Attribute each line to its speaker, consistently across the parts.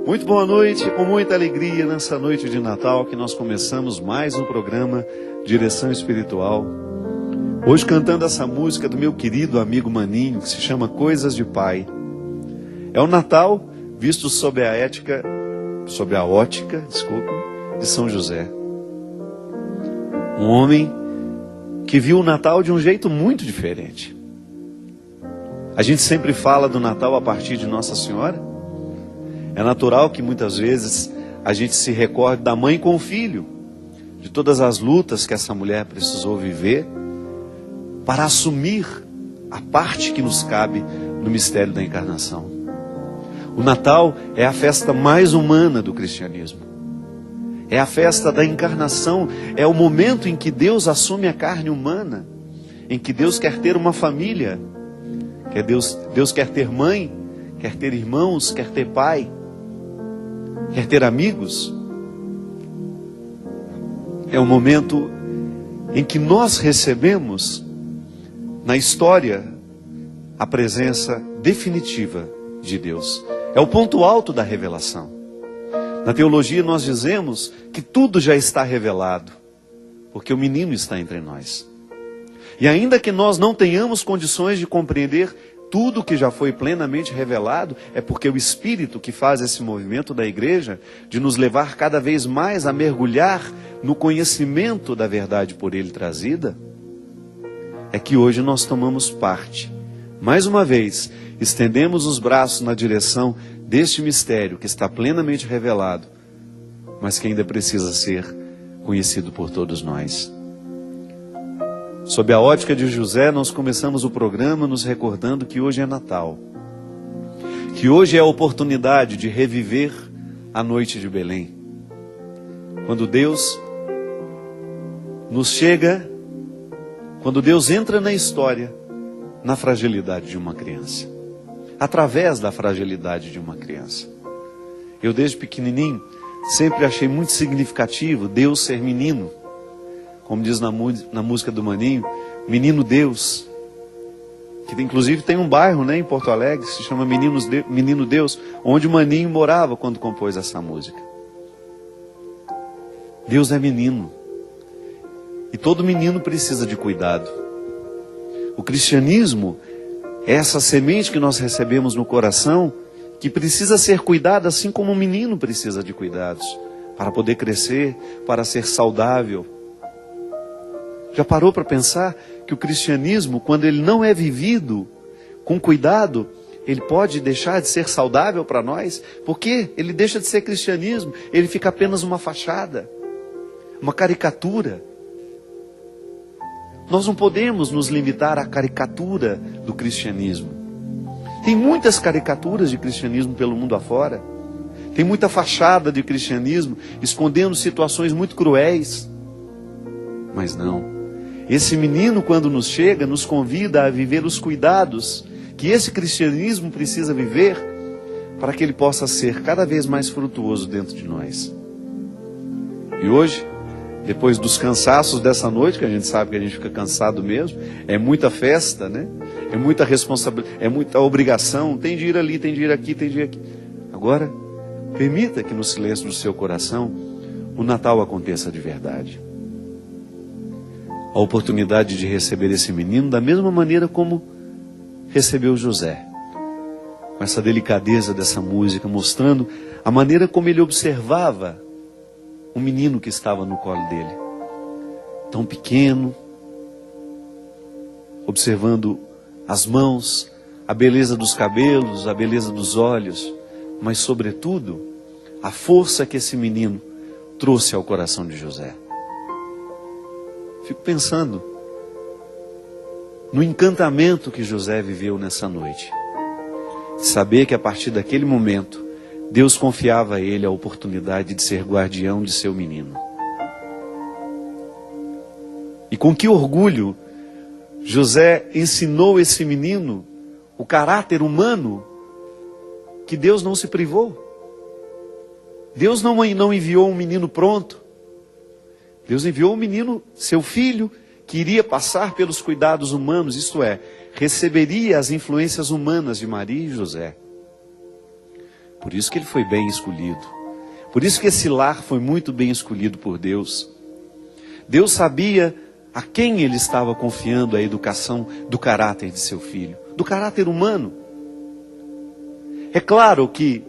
Speaker 1: Muito boa noite, com muita alegria nessa noite de Natal que nós começamos mais um programa Direção Espiritual. Hoje cantando essa música do meu querido amigo Maninho, que se chama Coisas de Pai. É o Natal visto sob a ótica de São José. Um homem que viu o Natal de um jeito muito diferente. A gente sempre fala do Natal a partir de Nossa Senhora. É natural que muitas vezes a gente se recorde da mãe com o filho, de todas as lutas que essa mulher precisou viver para assumir a parte que nos cabe no mistério da encarnação. O Natal é a festa mais humana do cristianismo. É a festa da encarnação, é o momento em que Deus assume a carne humana, em que Deus quer ter uma família, que Deus quer ter mãe, quer ter irmãos, quer ter pai, quer ter amigos. É o momento em que nós recebemos na história a presença definitiva de Deus. É o ponto alto da revelação. Na teologia nós dizemos que tudo já está revelado, porque o menino está entre nós. E ainda que nós não tenhamos condições de compreender tudo que já foi plenamente revelado, é porque o Espírito que faz esse movimento da igreja, de nos levar cada vez mais a mergulhar no conhecimento da verdade por Ele trazida, é que hoje nós tomamos parte. Mais uma vez, estendemos os braços na direção deste mistério que está plenamente revelado, mas que ainda precisa ser conhecido por todos nós. Sob a ótica de José, nós começamos o programa nos recordando que hoje é Natal. Que hoje é a oportunidade de reviver a noite de Belém. Quando Deus nos chega, quando Deus entra na história, na fragilidade de uma criança. Através da fragilidade de uma criança. Eu desde pequenininho sempre achei muito significativo Deus ser menino. Como diz na música do Maninho, Menino Deus, que inclusive tem um bairro, em Porto Alegre, que se chama Menino Deus, onde o Maninho morava quando compôs essa música. Deus é menino, e todo menino precisa de cuidado. O cristianismo é essa semente que nós recebemos no coração, que precisa ser cuidada assim como um menino precisa de cuidados, para poder crescer, para ser saudável. Já parou para pensar que o cristianismo, quando ele não é vivido com cuidado, ele pode deixar de ser saudável para nós? Porque ele deixa de ser cristianismo, ele fica apenas uma fachada, uma caricatura. Nós não podemos nos limitar à caricatura do cristianismo. Tem muitas caricaturas de cristianismo pelo mundo afora. Tem muita fachada de cristianismo escondendo situações muito cruéis. Mas não. Esse menino, quando nos chega, nos convida a viver os cuidados que esse cristianismo precisa viver para que ele possa ser cada vez mais frutuoso dentro de nós. E hoje, depois dos cansaços dessa noite, que a gente sabe que a gente fica cansado mesmo, é muita festa, é muita responsabilidade, é muita obrigação, tem de ir ali, tem de ir aqui, tem de ir aqui. Agora, permita que no silêncio do seu coração o Natal aconteça de verdade. A oportunidade de receber esse menino da mesma maneira como recebeu José. Com essa delicadeza dessa música, mostrando a maneira como ele observava o menino que estava no colo dele. Tão pequeno, observando as mãos, a beleza dos cabelos, a beleza dos olhos, mas sobretudo, a força que esse menino trouxe ao coração de José. Fico pensando no encantamento que José viveu nessa noite. De saber que a partir daquele momento, Deus confiava a ele a oportunidade de ser guardião de seu menino. E com que orgulho José ensinou esse menino o caráter humano que Deus não se privou. Deus não enviou um menino pronto. Deus enviou um menino, seu filho, que iria passar pelos cuidados humanos, isto é, receberia as influências humanas de Maria e José. Por isso que ele foi bem escolhido. Por isso que esse lar foi muito bem escolhido por Deus. Deus sabia a quem ele estava confiando a educação do caráter de seu filho, do caráter humano. É claro que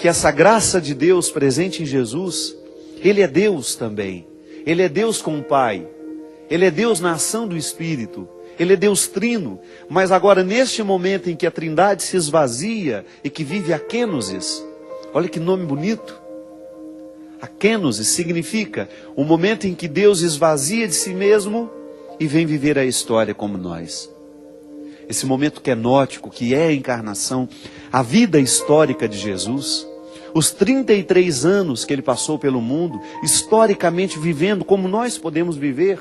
Speaker 1: essa graça de Deus presente em Jesus, ele é Deus também. Ele é Deus com o Pai. Ele é Deus na ação do Espírito. Ele é Deus trino. Mas agora, neste momento em que a Trindade se esvazia e que vive a kenosis, olha que nome bonito. A kenosis significa o momento em que Deus esvazia de si mesmo e vem viver a história como nós. Esse momento kenótico, que é a encarnação, a vida histórica de Jesus, os 33 anos que ele passou pelo mundo, historicamente vivendo como nós podemos viver,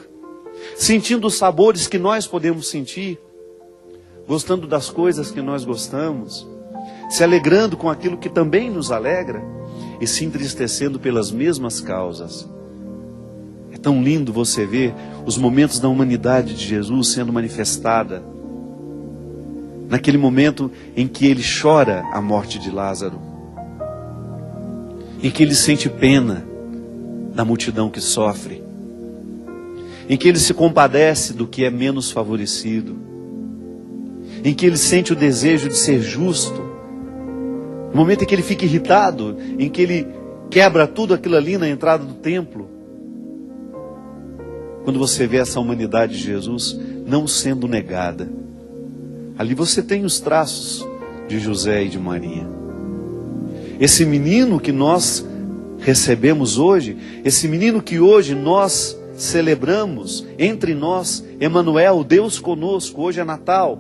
Speaker 1: sentindo os sabores que nós podemos sentir, gostando das coisas que nós gostamos, se alegrando com aquilo que também nos alegra e se entristecendo pelas mesmas causas. É tão lindo você ver os momentos da humanidade de Jesus sendo manifestada naquele momento em que ele chora a morte de Lázaro, em que ele sente pena da multidão que sofre, em que ele se compadece do que é menos favorecido, em que ele sente o desejo de ser justo, no momento em que ele fica irritado, em que ele quebra tudo aquilo ali na entrada do templo. Quando você vê essa humanidade de Jesus não sendo negada, ali você tem os traços de José e de Maria. Esse menino que nós recebemos hoje, esse menino que hoje nós celebramos entre nós, Emanuel, Deus conosco, hoje é Natal.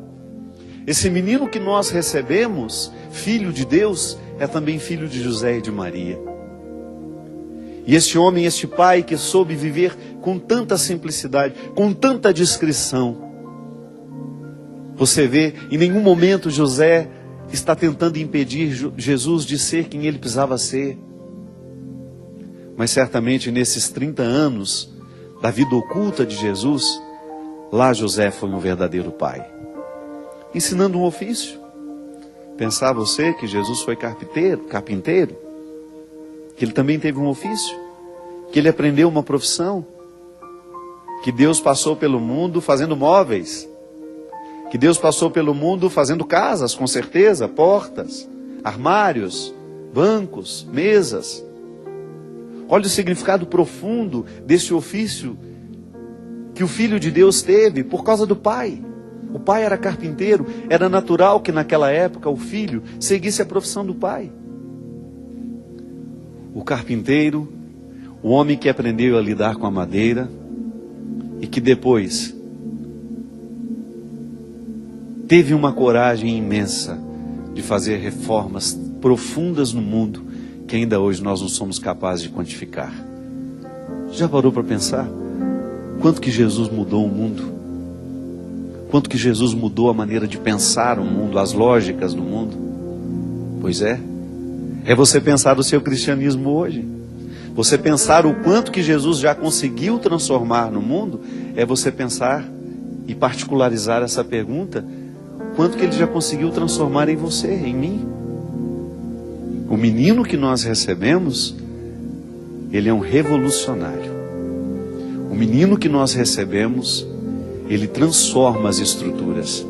Speaker 1: Esse menino que nós recebemos, filho de Deus, é também filho de José e de Maria. E este homem, este pai que soube viver com tanta simplicidade, com tanta discrição. Você vê, em nenhum momento José está tentando impedir Jesus de ser quem ele precisava ser. Mas certamente nesses 30 anos da vida oculta de Jesus, lá José foi um verdadeiro pai, ensinando um ofício. Pensar você que Jesus foi carpinteiro, que ele também teve um ofício, que ele aprendeu uma profissão, que Deus passou pelo mundo fazendo móveis, que Deus passou pelo mundo fazendo casas, com certeza, portas, armários, bancos, mesas. Olha o significado profundo desse ofício que o Filho de Deus teve por causa do Pai. O pai era carpinteiro, era natural que naquela época o filho seguisse a profissão do pai. O carpinteiro, o homem que aprendeu a lidar com a madeira e que depois teve uma coragem imensa de fazer reformas profundas no mundo que ainda hoje nós não somos capazes de quantificar. Já parou para pensar quanto que Jesus mudou o mundo? Quanto que Jesus mudou a maneira de pensar o mundo, as lógicas do mundo? Pois é você pensar o seu cristianismo hoje. Você pensar o quanto que Jesus já conseguiu transformar no mundo, é você pensar e particularizar essa pergunta, quanto que ele já conseguiu transformar em você, em mim. O menino que nós recebemos, ele é um revolucionário. O menino que nós recebemos, ele transforma as estruturas.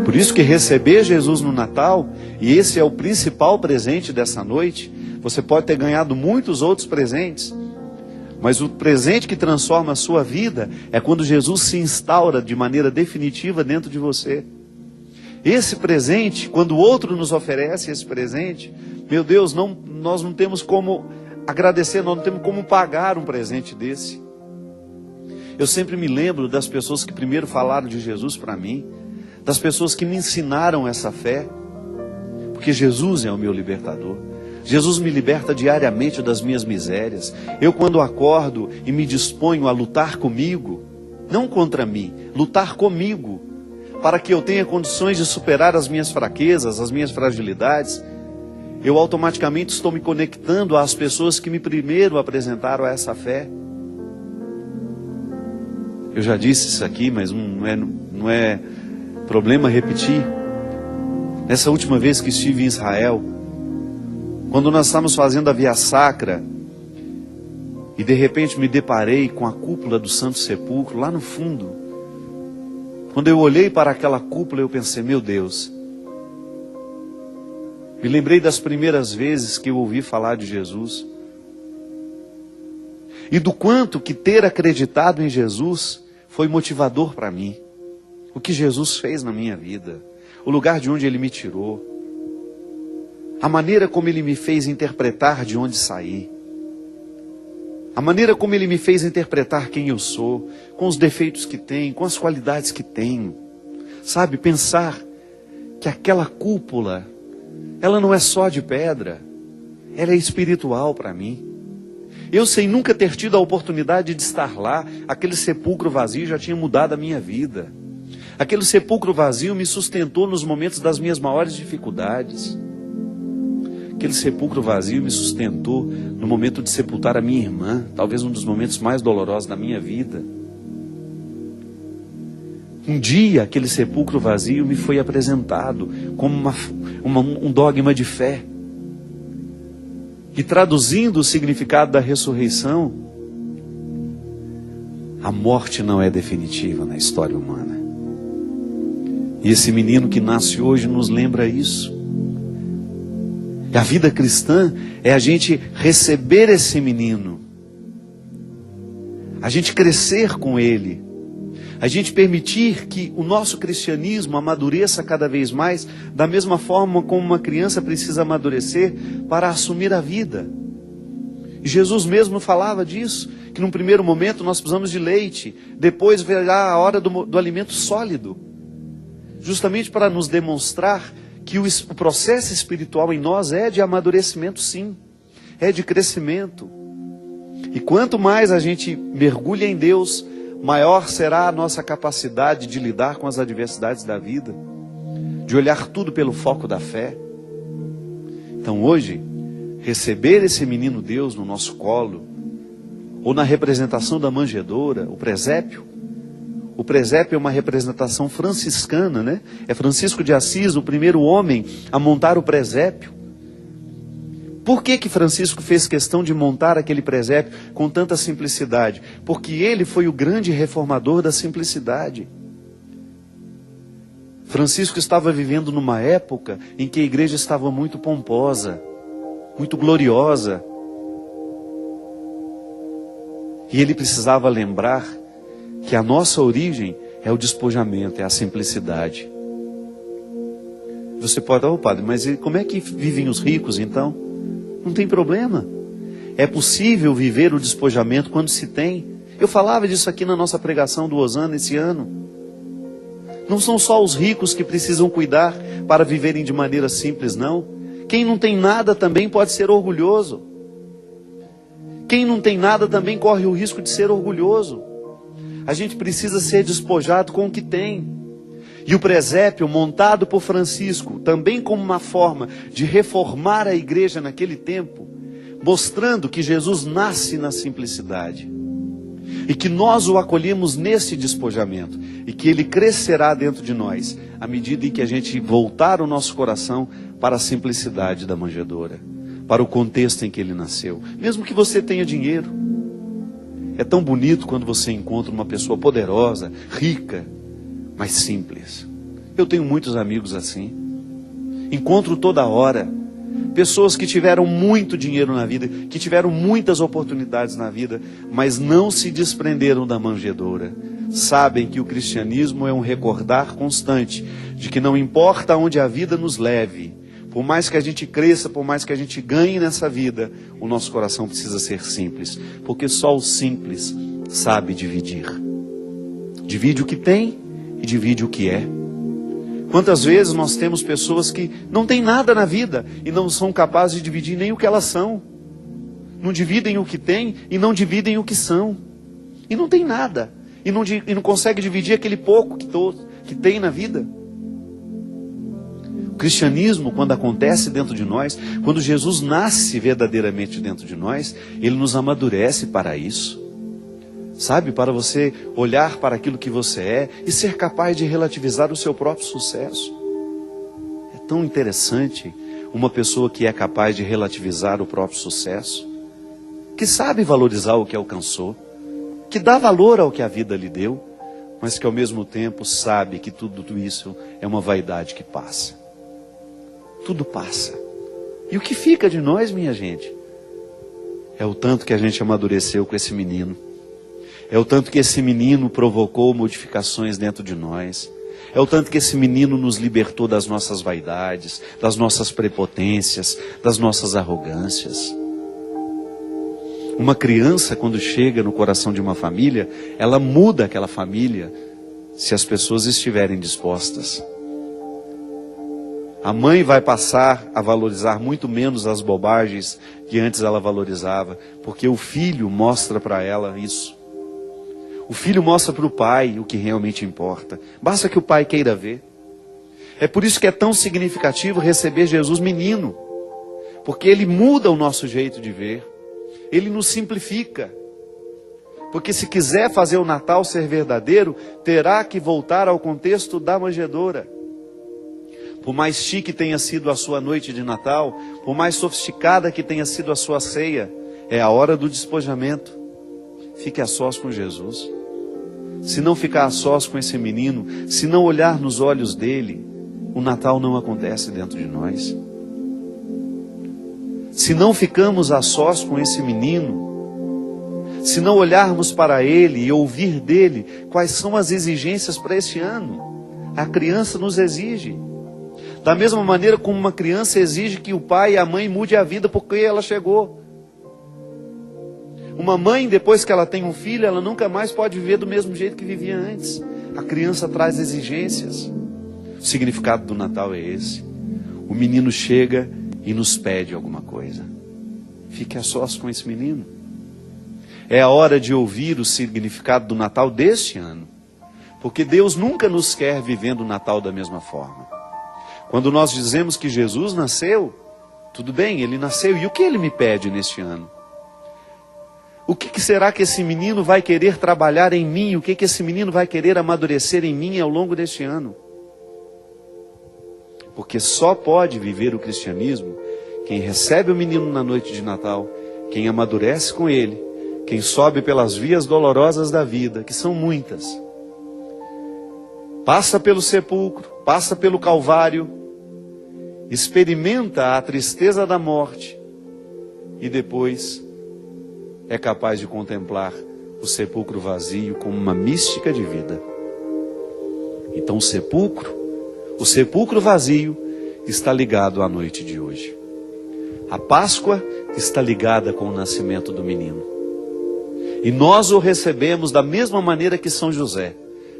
Speaker 1: Por isso que receber Jesus no Natal, e esse é o principal presente dessa noite, você pode ter ganhado muitos outros presentes, mas o presente que transforma a sua vida é quando Jesus se instaura de maneira definitiva dentro de você. Esse presente, quando o outro nos oferece esse presente, meu Deus, nós não temos como agradecer, nós não temos como pagar um presente desse. Eu sempre me lembro das pessoas que primeiro falaram de Jesus para mim, das pessoas que me ensinaram essa fé, porque Jesus é o meu libertador. Jesus me liberta diariamente das minhas misérias. Eu, quando acordo e me disponho a lutar comigo, não contra mim, lutar comigo, para que eu tenha condições de superar as minhas fraquezas, as minhas fragilidades, eu automaticamente estou me conectando às pessoas que me primeiro apresentaram a essa fé. Eu já disse isso aqui, mas não é problema repetir. Nessa última vez que estive em Israel, Quando nós estávamos fazendo a Via Sacra, e de repente me deparei com a cúpula do Santo Sepulcro, lá no fundo. Quando eu olhei para aquela cúpula, eu pensei, meu Deus. Me lembrei das primeiras vezes que eu ouvi falar de Jesus. E do quanto que ter acreditado em Jesus foi motivador para mim. O que Jesus fez na minha vida. O lugar de onde Ele me tirou. A maneira como Ele me fez interpretar de onde saí. A maneira como Ele me fez interpretar quem eu sou, com os defeitos que tenho, com as qualidades que tenho. Sabe, pensar que aquela cúpula, ela não é só de pedra, ela é espiritual para mim. Eu, sem nunca ter tido a oportunidade de estar lá, aquele sepulcro vazio já tinha mudado a minha vida. Aquele sepulcro vazio me sustentou nos momentos das minhas maiores dificuldades. Aquele sepulcro vazio me sustentou no momento de sepultar a minha irmã, talvez um dos momentos mais dolorosos da minha vida. Um dia, aquele sepulcro vazio me foi apresentado como um dogma de fé. E traduzindo o significado da ressurreição, a morte não é definitiva na história humana. E esse menino que nasce hoje nos lembra isso. A vida cristã é a gente receber esse menino, a gente crescer com ele, a gente permitir que o nosso cristianismo amadureça cada vez mais, da mesma forma como uma criança precisa amadurecer para assumir a vida. E Jesus mesmo falava disso, que num primeiro momento nós precisamos de leite, depois virá a hora do alimento sólido, justamente para nos demonstrar que o processo espiritual em nós é de amadurecimento, sim, é de crescimento. E quanto mais a gente mergulha em Deus, maior será a nossa capacidade de lidar com as adversidades da vida, de olhar tudo pelo foco da fé. Então hoje, receber esse menino Deus no nosso colo, ou na representação da manjedoura, o presépio. O presépio é uma representação franciscana, né? É Francisco de Assis, o primeiro homem a montar o presépio. Por que Francisco fez questão de montar aquele presépio com tanta simplicidade? Porque ele foi o grande reformador da simplicidade. Francisco estava vivendo numa época em que a igreja estava muito pomposa, muito gloriosa. E ele precisava lembrar que a nossa origem é o despojamento, é a simplicidade. Você pode, padre, mas como é que vivem os ricos então? Não tem problema. É possível viver o despojamento quando se tem. Eu falava disso aqui na nossa pregação do Osana esse ano. Não são só os ricos que precisam cuidar para viverem de maneira simples, não. Quem não tem nada também pode ser orgulhoso. Quem não tem nada também corre o risco de ser orgulhoso. A gente precisa ser despojado com o que tem. E o presépio montado por Francisco, também como uma forma de reformar a igreja naquele tempo, mostrando que Jesus nasce na simplicidade. E que nós o acolhemos nesse despojamento. E que ele crescerá dentro de nós, à medida em que a gente voltar o nosso coração para a simplicidade da manjedoura. Para o contexto em que ele nasceu. Mesmo que você tenha dinheiro. É tão bonito quando você encontra uma pessoa poderosa, rica, mas simples. Eu tenho muitos amigos assim. Encontro toda hora. Pessoas que tiveram muito dinheiro na vida, que tiveram muitas oportunidades na vida, mas não se desprenderam da manjedoura. Sabem que o cristianismo é um recordar constante de que não importa onde a vida nos leve, por mais que a gente cresça, por mais que a gente ganhe nessa vida, o nosso coração precisa ser simples. Porque só o simples sabe dividir. Divide o que tem e divide o que é. Quantas vezes nós temos pessoas que não têm nada na vida e não são capazes de dividir nem o que elas são. Não dividem o que têm e não dividem o que são. E não tem nada. E não consegue dividir aquele pouco que tem na vida. O cristianismo, quando acontece dentro de nós, quando Jesus nasce verdadeiramente dentro de nós, ele nos amadurece para isso. Sabe, para você olhar para aquilo que você é e ser capaz de relativizar o seu próprio sucesso. É tão interessante uma pessoa que é capaz de relativizar o próprio sucesso, que sabe valorizar o que alcançou, que dá valor ao que a vida lhe deu, mas que ao mesmo tempo sabe que tudo isso é uma vaidade que passa. Tudo passa. E o que fica de nós, minha gente, é o tanto que a gente amadureceu com esse menino. É o tanto que esse menino provocou modificações dentro de nós. É o tanto que esse menino nos libertou das nossas vaidades, das nossas prepotências, das nossas arrogâncias. Uma criança, quando chega no coração de uma família, ela muda aquela família, se as pessoas estiverem dispostas. A mãe vai passar a valorizar muito menos as bobagens que antes ela valorizava, porque o filho mostra para ela isso. O filho mostra para o pai o que realmente importa. Basta que o pai queira ver. É por isso que é tão significativo receber Jesus menino, porque ele muda o nosso jeito de ver. Ele nos simplifica. Porque se quiser fazer o Natal ser verdadeiro, terá que voltar ao contexto da manjedoura. Por mais chique tenha sido a sua noite de Natal, por mais sofisticada que tenha sido a sua ceia, é a hora do despojamento. Fique a sós com Jesus. Se não ficar a sós com esse menino, se não olhar nos olhos dele, o Natal não acontece dentro de nós. Se não ficamos a sós com esse menino, se não olharmos para ele e ouvir dele quais são as exigências para este ano, a criança nos exige. Da mesma maneira como uma criança exige que o pai e a mãe mude a vida porque ela chegou. Uma mãe, depois que ela tem um filho, ela nunca mais pode viver do mesmo jeito que vivia antes. A criança traz exigências. O significado do Natal é esse. O menino chega e nos pede alguma coisa. Fique a sós com esse menino. É a hora de ouvir o significado do Natal deste ano. Porque Deus nunca nos quer vivendo o Natal da mesma forma. Quando nós dizemos que Jesus nasceu, tudo bem, ele nasceu. E o que ele me pede neste ano? O que será que esse menino vai querer trabalhar em mim? O que esse menino vai querer amadurecer em mim ao longo deste ano? Porque só pode viver o cristianismo quem recebe o menino na noite de Natal, quem amadurece com ele, quem sobe pelas vias dolorosas da vida, que são muitas. Passa pelo sepulcro, passa pelo Calvário, experimenta a tristeza da morte e depois é capaz de contemplar o sepulcro vazio como uma mística de vida. Então o sepulcro vazio está ligado à noite de hoje. A Páscoa está ligada com o nascimento do menino. E nós o recebemos da mesma maneira que São José,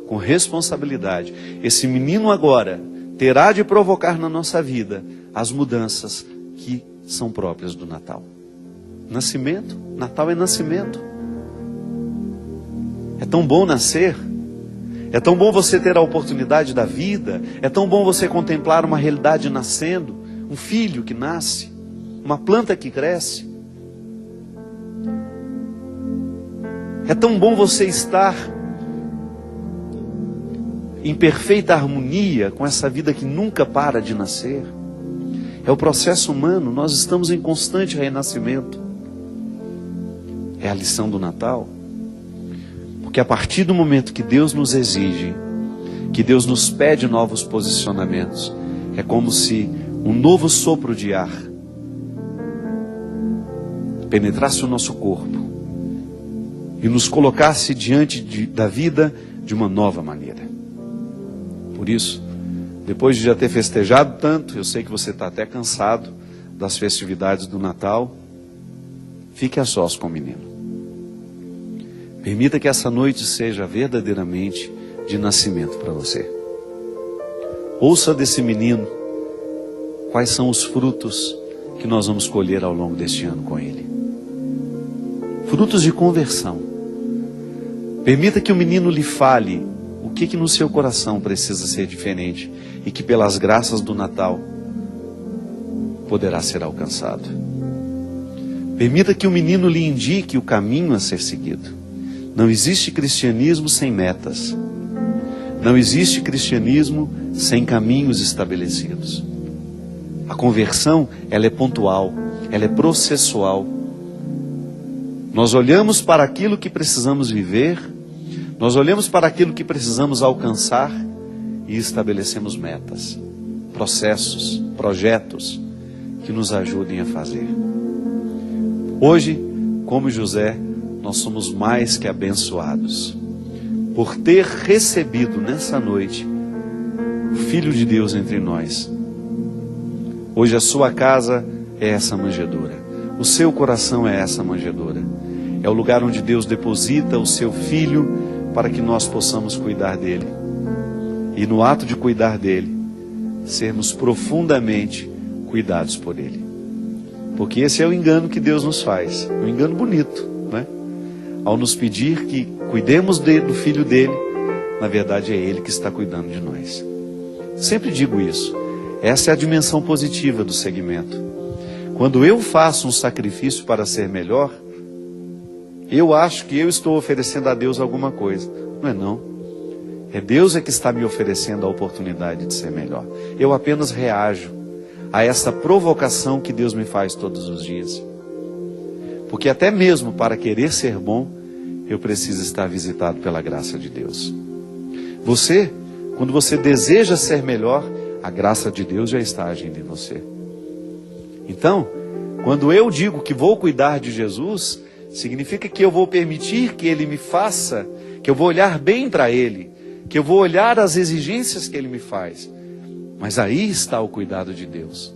Speaker 1: com responsabilidade. Esse menino agora terá de provocar na nossa vida as mudanças que são próprias do Natal. Nascimento, Natal é nascimento. É tão bom nascer. É tão bom você ter a oportunidade da vida. É tão bom você contemplar uma realidade nascendo, um filho que nasce, uma planta que cresce. É tão bom você estar em perfeita harmonia com essa vida que nunca para de nascer. É o processo humano, nós estamos em constante renascimento. É a lição do Natal. Porque a partir do momento que Deus nos exige, que Deus nos pede novos posicionamentos, é como se um novo sopro de ar penetrasse o nosso corpo e nos colocasse diante da vida de uma nova maneira. Por isso, depois de já ter festejado tanto, eu sei que você está até cansado das festividades do Natal, fique a sós com o menino. Permita que essa noite seja verdadeiramente de nascimento para você. Ouça desse menino quais são os frutos que nós vamos colher ao longo deste ano com ele. Frutos de conversão. Permita que o menino lhe fale o que no seu coração precisa ser diferente e que pelas graças do Natal poderá ser alcançado. Permita que o menino lhe indique o caminho a ser seguido. Não existe cristianismo sem metas. Não existe cristianismo sem caminhos estabelecidos. A conversão, ela é pontual, ela é processual. Nós olhamos para aquilo que precisamos viver, nós olhamos para aquilo que precisamos alcançar e estabelecemos metas, processos, projetos que nos ajudem a fazer. Hoje, como José, nós somos mais que abençoados por ter recebido nessa noite o Filho de Deus entre nós. Hoje a sua casa é essa manjedoura, o seu coração é essa manjedoura. É o lugar onde Deus deposita o seu Filho para que nós possamos cuidar dele. E no ato de cuidar dele, sermos profundamente cuidados por ele. Porque esse é o engano que Deus nos faz, um engano bonito, né? Ao nos pedir que cuidemos do Filho dele, na verdade é ele que está cuidando de nós. Sempre digo isso. Essa é a dimensão positiva do segmento. Quando eu faço um sacrifício para ser melhor, eu acho que eu estou oferecendo a Deus alguma coisa. Não é não. É Deus que está me oferecendo a oportunidade de ser melhor. Eu apenas reajo a essa provocação que Deus me faz todos os dias. Porque até mesmo para querer ser bom, eu preciso estar visitado pela graça de Deus. Você, quando você deseja ser melhor, a graça de Deus já está agindo em você. Então, quando eu digo que vou cuidar de Jesus, significa que eu vou permitir que Ele me faça, que eu vou olhar bem para Ele, que eu vou olhar as exigências que Ele me faz. Mas aí está o cuidado de Deus.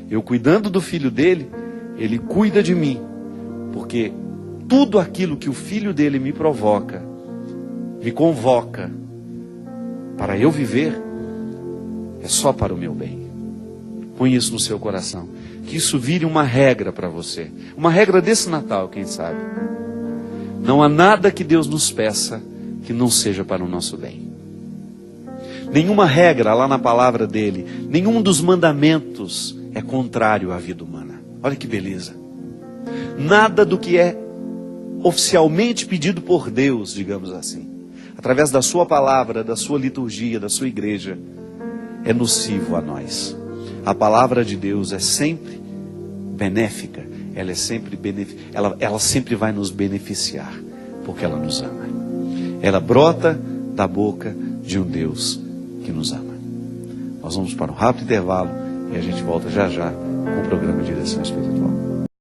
Speaker 1: Eu cuidando do Filho dele, Ele cuida de mim. Porque tudo aquilo que o Filho dele me provoca, me convoca para eu viver, é só para o meu bem. Põe isso no seu coração. Que isso vire uma regra para você. Uma regra desse Natal, quem sabe. Não há nada que Deus nos peça que não seja para o nosso bem. Nenhuma regra lá na palavra dele, nenhum dos mandamentos é contrário à vida humana. Olha que beleza. Nada do que é oficialmente pedido por Deus, digamos assim, através da sua palavra, da sua liturgia, da sua igreja, é nocivo a nós. A palavra de Deus é sempre benéfica, ela é sempre ela sempre vai nos beneficiar, porque ela nos ama. Ela brota da boca de um Deus que nos ama. Nós vamos para um rápido intervalo e a gente volta já já com o programa Direção Espiritual.